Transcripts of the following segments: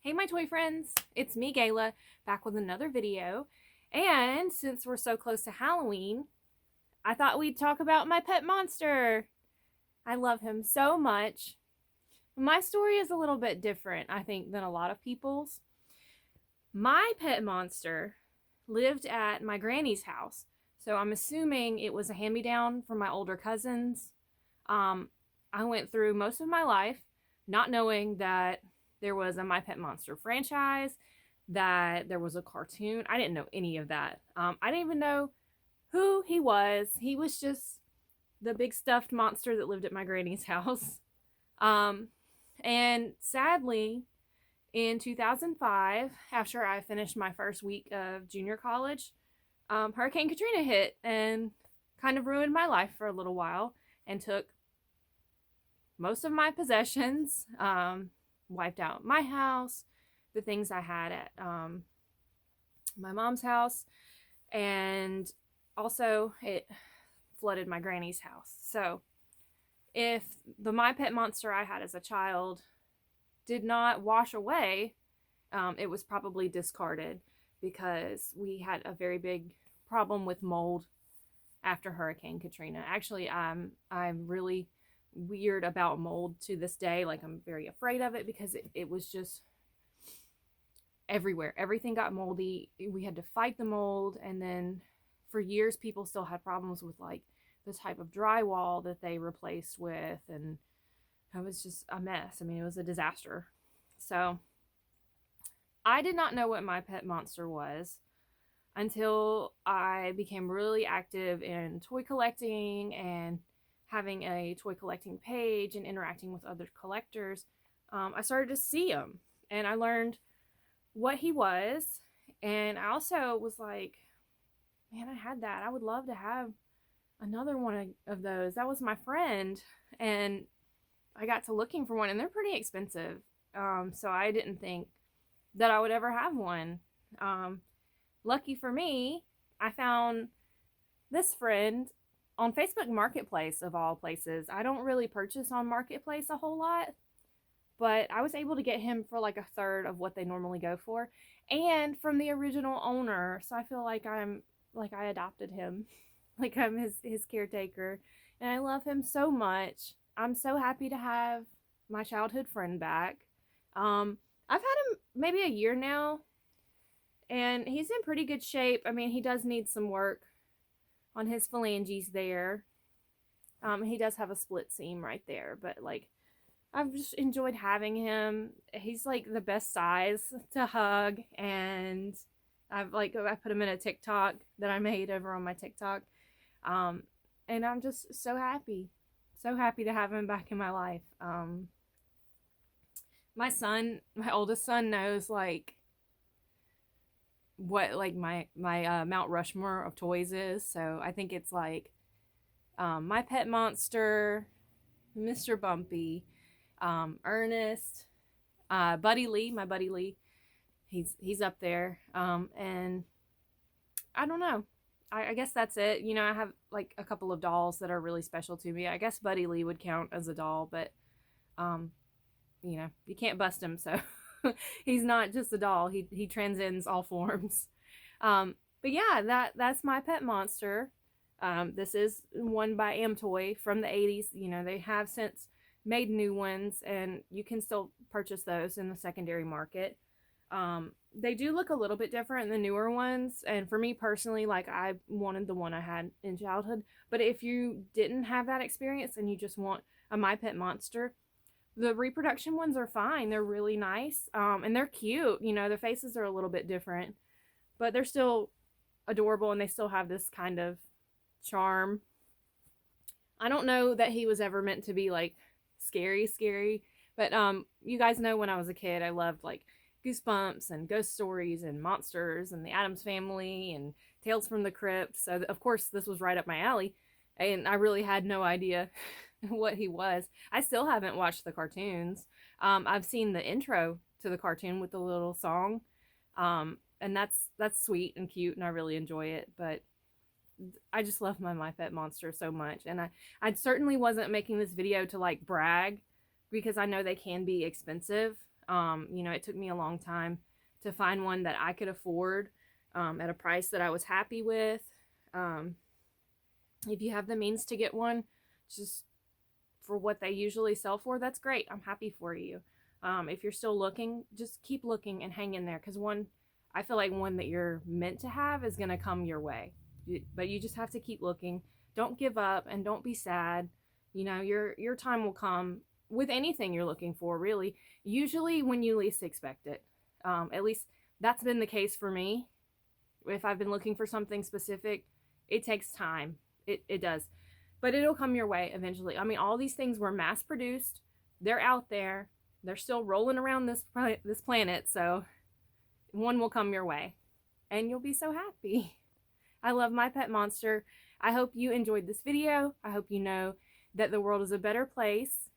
Hey my toy friends, it's me Gayla, back with another video. And since we're so close to Halloween, I thought we'd talk about my pet monster. I love him so much. My story is a little bit different, I think, than a lot of people's. My pet monster lived at my granny's house, so I'm assuming it was a hand-me-down from my older cousins. I went through most of my life not knowing that there was a My Pet Monster franchise, that there was a cartoon. I didn't know any of that. I didn't even know who he was. He was just the big stuffed monster that lived at my granny's house. And sadly, in 2005, after I finished my first week of junior college, Hurricane Katrina hit and kind of ruined my life for a little while and took most of my possessions, wiped out my house, the things I had at my mom's house, and also it flooded my granny's house. So if the My Pet Monster I had as a child did not wash away, it was probably discarded because we had a very big problem with mold after Hurricane Katrina. Actually, I'm really weird about mold to this day. Like, I'm very afraid of it because it was just everywhere. Everything got moldy. We had to fight the mold, and then for years people still had problems with like the type of drywall that they replaced with, and it was just a mess. I mean, it was a disaster. So I did not know what My Pet Monster was until I became really active in toy collecting and having a toy collecting page and interacting with other collectors. I started to see him and I learned what he was. And I also was like, man, I had that. I would love to have another one of those. That was my friend. And I got to looking for one, and they're pretty expensive. So I didn't think that I would ever have one. Lucky for me, I found this friend on Facebook Marketplace, of all places. I don't really purchase on Marketplace a whole lot, but I was able to get him for like a third of what they normally go for, and from the original owner. So I feel like I adopted him, like I'm his caretaker, and I love him so much. I'm so happy to have my childhood friend back. I've had him maybe a year now, and he's in pretty good shape. I mean, he does need some work on his phalanges there. He does have a split seam right there, but like, I've just enjoyed having him. He's like the best size to hug, and I put him in a TikTok that I made over on my TikTok. And I'm just so happy to have him back in my life. My oldest son knows like what like my Mount Rushmore of toys is. So I think it's like My Pet Monster, Mr. Bumpy, Ernest, Buddy Lee, my Buddy Lee. He's up there. And I don't know. I guess that's it. You know, I have like a couple of dolls that are really special to me. I guess Buddy Lee would count as a doll, but you know, you can't bust him, so he's not just a doll. He transcends all forms. But yeah, that's My Pet Monster. This is one by Amtoy from the 80s. You know, they have since made new ones, and you can still purchase those in the secondary market. They do look a little bit different than the newer ones, and for me personally, like, I wanted the one I had in childhood. But if you didn't have that experience and you just want a My Pet Monster, the reproduction ones are fine. They're really nice, and they're cute. You know, their faces are a little bit different, but they're still adorable, and they still have this kind of charm. I don't know that he was ever meant to be like scary, but you guys know when I was a kid, I loved like Goosebumps and ghost stories and monsters and the Addams Family and Tales from the Crypt. So of course this was right up my alley, and I really had no idea what he was. I still haven't watched the cartoons. I've seen the intro to the cartoon with the little song, and that's sweet and cute, and I really enjoy it. But I just love my Pet Monster so much, and I certainly wasn't making this video to like brag, because I know they can be expensive. You know, it took me a long time to find one that I could afford at a price that I was happy with. If you have the means to get one, just for what they usually sell for, that's great. I'm happy for you. If you're still looking, just keep looking and hang in there, because I feel like one that you're meant to have is going to come your way. But you just have to keep looking. Don't give up and don't be sad. You know, your time will come with anything you're looking for, really. Usually when you least expect it. At least that's been the case for me. If I've been looking for something specific, it takes time. It does. But it'll come your way eventually. I mean, all these things were mass produced. They're out there. They're still rolling around this planet, so one will come your way. And you'll be so happy. I love my pet monster. I hope you enjoyed this video. I hope you know that the world is a better place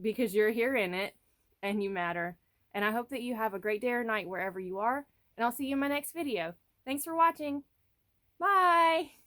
because you're here in it and you matter. And I hope that you have a great day or night wherever you are. And I'll see you in my next video. Thanks for watching. Bye!